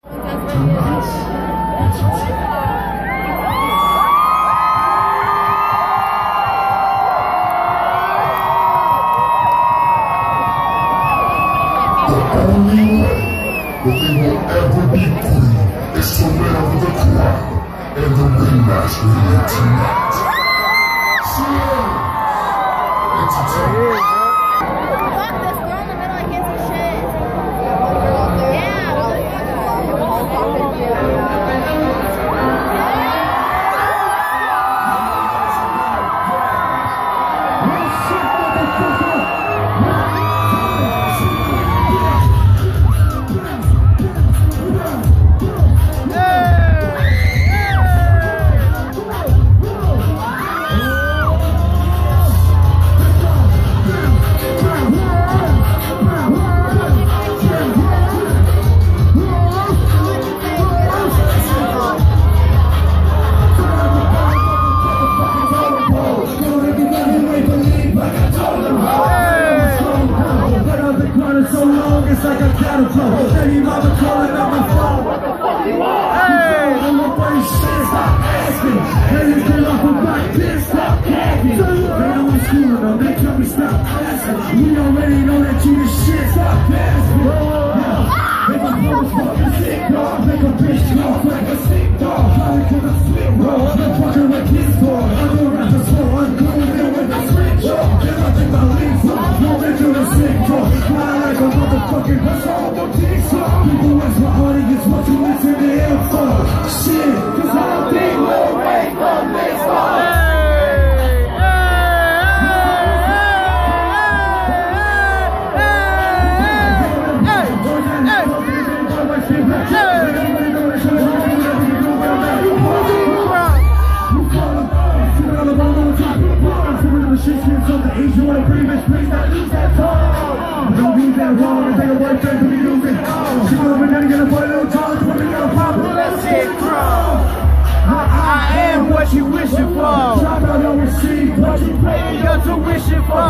only way that they will ever be free is to live the crowd and the rematch leading tonight. Entertainment. So long, it's like a catapult. Steady mama calling on my phone. What the fuck you want? Hey! I'm a buddy shit, stop asking. Ladies get off of my dick, stop capping. They know I'm schooling them, they tell me stop asking. We already know that you the shit, stop asking. If I post fucking sick dog, make a bitch talk like a sick dog. Probably cause I'm sick dog, I'm fucking with this dog. I'm gonna rap the slow, I'm going in with the switch dog. Then I think my legs off, won't they do the sick dog. Like a motherfucking that's all the jigsaw. People ask my audience what you listen to him for. Shit, cause I don't think we'll wait for this one. Don't be that wrong, if they don't work, then we lose it. She over there gonna put a little charge, but we gotta pop it. Let's get drunk. I am what you wishing for. Drop out on receive what you paying your tuition for.